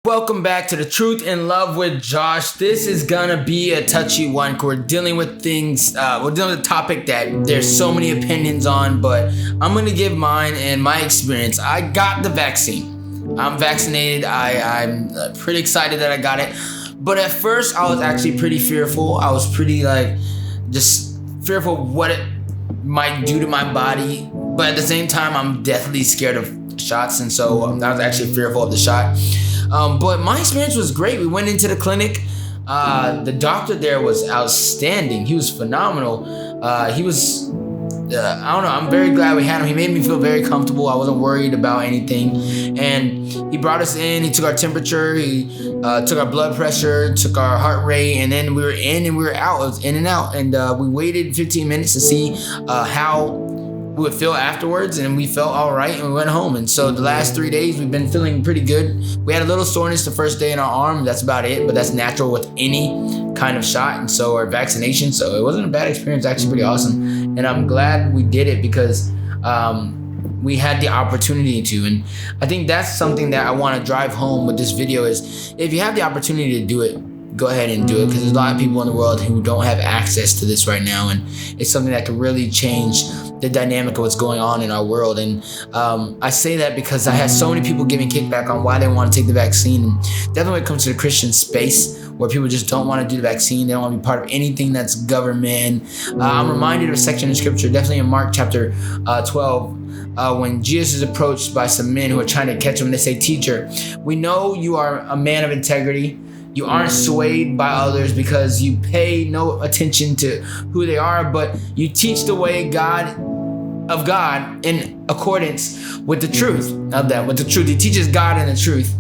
Welcome back to the Truth in Love with Josh. This is gonna be a touchy one. We're dealing with things. We're dealing with a topic that there's so many opinions on, but I'm gonna give mine and my experience. I got the vaccine. I'm vaccinated. I'm pretty excited that I got it. But at first, I was actually pretty fearful. I was pretty just fearful of what it might do to my body. But at the same time, I'm deathly scared of shots, and so I was actually fearful of the shot. But my experience was great. We went into the clinic. The doctor there was outstanding. He was phenomenal. I don't know. I'm very glad we had him. He made me feel very comfortable. I wasn't worried about anything. And he brought us in. He took our temperature. He took our blood pressure, took our heart rate, and then we were in and we were out. It was in and out. And we waited 15 minutes to see how we would feel afterwards, and we felt all right, and we went home. And so the last 3 days we've been feeling pretty good. We had a little soreness the first day in our arm. That's about it, but that's natural with any kind of shot, and so our vaccination. So it wasn't a bad experience, actually pretty awesome. And I'm glad we did it because we had the opportunity to. And I think that's something that I want to drive home with this video is if you have the opportunity to do it, go ahead and do it, because there's a lot of people in the world who don't have access to this right now, and it's something that could really change the dynamic of what's going on in our world. And I say that because I had so many people giving kickback on why they want to take the vaccine, and definitely when it comes to the Christian space where people just don't want to do the vaccine, they don't want to be part of anything that's government. I'm reminded of a section in scripture, definitely in Mark chapter 12, when Jesus is approached by some men who are trying to catch him. They say, "Teacher, we know you are a man of integrity. You aren't swayed by others because you pay no attention to who they are, but you teach the way of God in accordance with the truth of them, with the truth. He teaches God and the truth.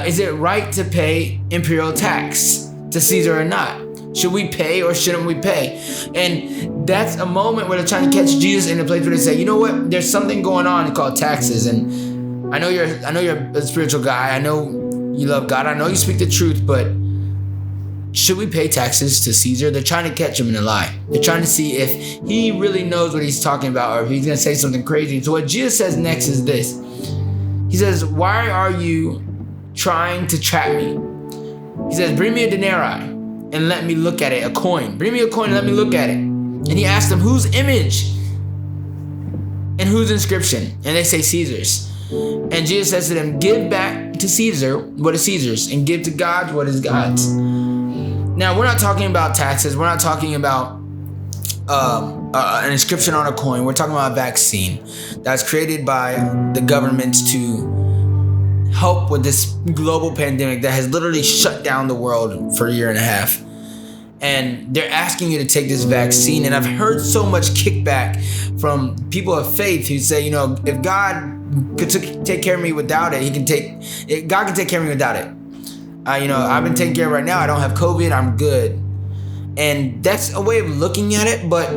Is it right to pay imperial tax to Caesar or not? Should we pay or shouldn't we pay?" And that's a moment where they're trying to catch Jesus in a place where they say, "You know what? There's something going on called taxes, and I know you're a spiritual guy. I know you love God. I know you speak the truth, but should we pay taxes to Caesar?" They're trying to catch him in a lie. They're trying to see if he really knows what he's talking about or if he's going to say something crazy. So what Jesus says next is this. He says, "Why are you trying to trap me?" He says, "Bring me a denarii and let me look at it, a coin. Bring me a coin and let me look at it." And he asked them, "Whose image and whose inscription?" And they say, "Caesar's." And Jesus says to them, "Give back to Caesar what is Caesar's, and give to God what is God's." Now, we're not talking about taxes. We're not talking about an inscription on a coin. We're talking about a vaccine that's created by the governments to help with this global pandemic that has literally shut down the world for a year and a half. And they're asking you to take this vaccine. And I've heard so much kickback from people of faith who say, if God could take care of me without it, God can take care of me without it. I've been taken care of right now. I don't have COVID. I'm good. And that's a way of looking at it, but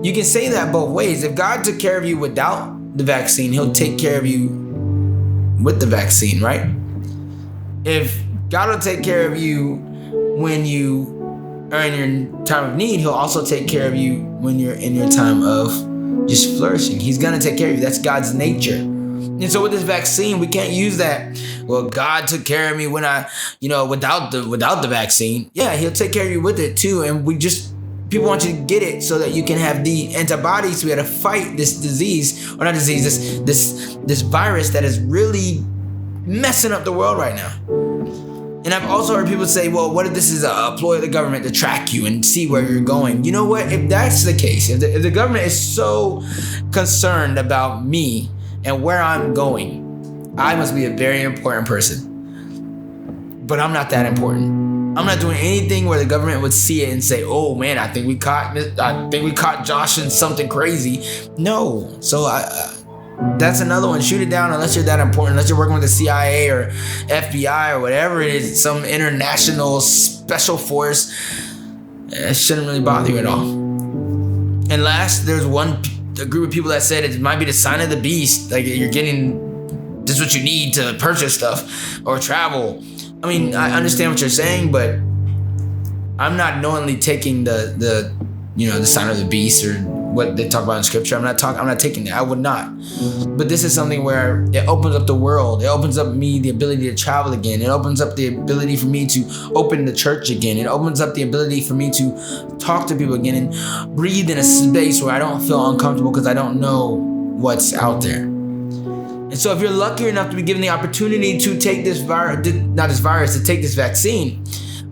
you can say that both ways. If God took care of you without the vaccine, he'll take care of you with the vaccine, right? If God will take care of you when you are in your time of need, he'll also take care of you when you're in your time of just flourishing. He's going to take care of you. That's God's nature. And so with this vaccine, we can't use that. Well, God took care of me when without the vaccine. Yeah, he'll take care of you with it too. And people want you to get it so that you can have the antibodies to be able to fight this disease, or not disease, this virus that is really messing up the world right now. And I've also heard people say, well, what if this is a ploy of the government to track you and see where you're going? You know what? If that's the case, if the government is so concerned about me and where I'm going, I must be a very important person. But I'm not that important. I'm not doing anything where the government would see it and say, "Oh man, I think we caught Josh in something crazy." No. So that's another one. Shoot it down unless you're that important. Unless you're working with the CIA or FBI or whatever it is, some international special force. It shouldn't really bother you at all. And last, there's a group of people that said it might be the sign of the beast. Like you're getting this is what you need to purchase stuff or travel. I mean, I understand what you're saying, but I'm not knowingly taking the sign of the beast or what they talk about in scripture. I'm not taking that. I would not. But this is something where it opens up the world. It opens up me the ability to travel again. It opens up the ability for me to open the church again. It opens up the ability for me to talk to people again and breathe in a space where I don't feel uncomfortable because I don't know what's out there. And so if you're lucky enough to be given the opportunity to take this to take this vaccine,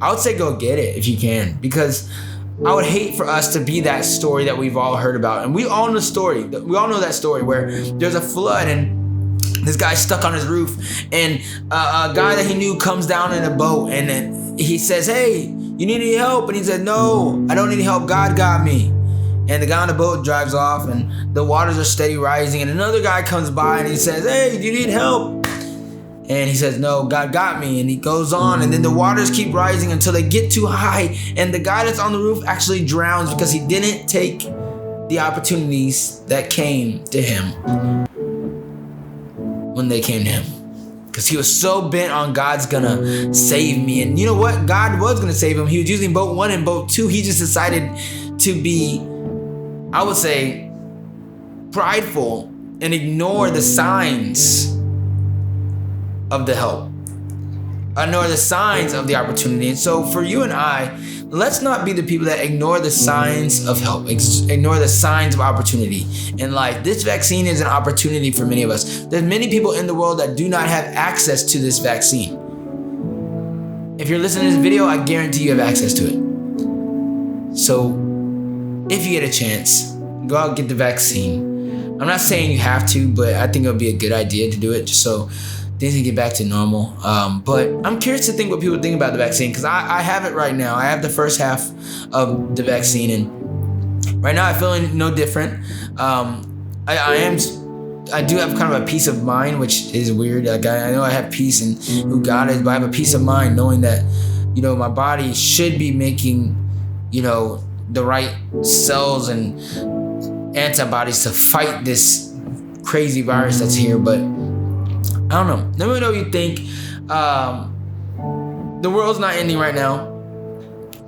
I would say go get it if you can, because I would hate for us to be that story that we've all heard about. And we all know the story. We all know that story where there's a flood and this guy's stuck on his roof, and a guy that he knew comes down in a boat, and then he says, "Hey, you need any help?" And he said, "No, I don't need any help. God got me." And the guy on the boat drives off, and the waters are steady rising. And another guy comes by and he says, "Hey, do you need help?" And he says, "No, God got me." And he goes on, and then the waters keep rising until they get too high. And the guy that's on the roof actually drowns because he didn't take the opportunities that came to him when they came to him. Because he was so bent on God's gonna save me. And you know what? God was gonna save him. He was using boat 1 and boat 2. He just decided to be, I would say, prideful and ignore the signs of the help, ignore the signs of the opportunity. And so for you and I, let's not be the people that ignore the signs of help, ignore the signs of opportunity in life. This vaccine is an opportunity for many of us. There's many people in the world that do not have access to this vaccine. If you're listening to this video, I guarantee you have access to it. So if you get a chance, go out and get the vaccine. I'm not saying you have to, but I think it would be a good idea to do it just so things can get back to normal. But I'm curious to think what people think about the vaccine, because I have it right now. I have the first half of the vaccine, and right now I'm feeling no different. I do have kind of a peace of mind, which is weird. Like I know I have peace in who God is, but I have a peace of mind knowing that, you know, my body should be making, you know, the right cells and antibodies to fight this crazy virus that's here. But I don't know. Let me know what you think. The world's not ending right now.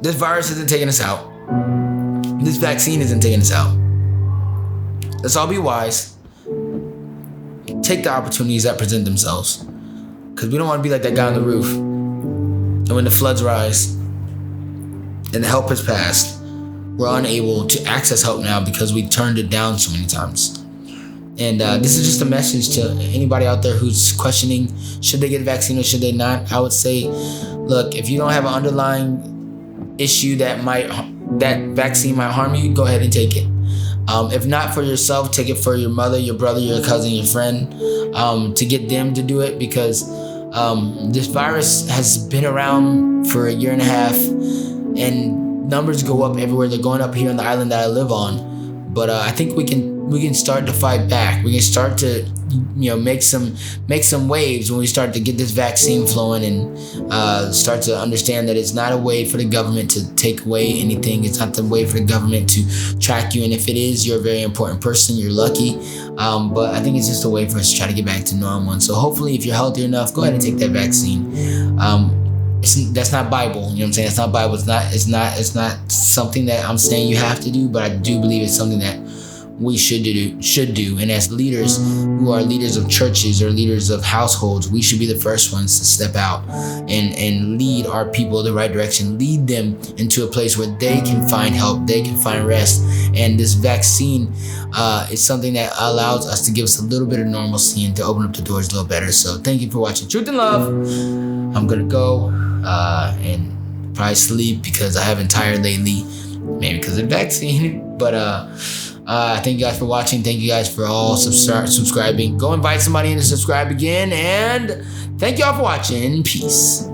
This virus isn't taking us out. This vaccine isn't taking us out. Let's all be wise. Take the opportunities that present themselves, because we don't want to be like that guy on the roof. And when the floods rise and the help has passed, we're unable to access help now because we turned it down so many times. And this is just a message to anybody out there who's questioning, should they get a vaccine or should they not? I would say, look, if you don't have an underlying issue that vaccine might harm you, go ahead and take it. If not for yourself, take it for your mother, your brother, your cousin, your friend, to get them to do it, because this virus has been around for 1.5 years, and numbers go up everywhere. They're going up here on the island that I live on. But I think we can start to fight back. We can start to, you know, make some waves when we start to get this vaccine flowing, and start to understand that it's not a way for the government to take away anything. It's not the way for the government to track you. And if it is, you're a very important person. You're lucky. But I think it's just a way for us to try to get back to normal. And so hopefully, if you're healthy enough, go ahead and take that vaccine. That's not Bible, you know what I'm saying? It's not Bible. It's not something that I'm saying you have to do, but I do believe it's something that we should do. And as leaders who are leaders of churches or leaders of households, we should be the first ones to step out and lead our people in the right direction, lead them into a place where they can find help, they can find rest. And this vaccine is something that allows us to give us a little bit of normalcy and to open up the doors a little better. So thank you for watching Truth and Love. I'm gonna go and probably sleep because I haven't tired lately, maybe because of the vaccine. But thank you guys for watching. Thank you guys for all subscribing. Go invite somebody in to subscribe again, and thank you all for watching. Peace.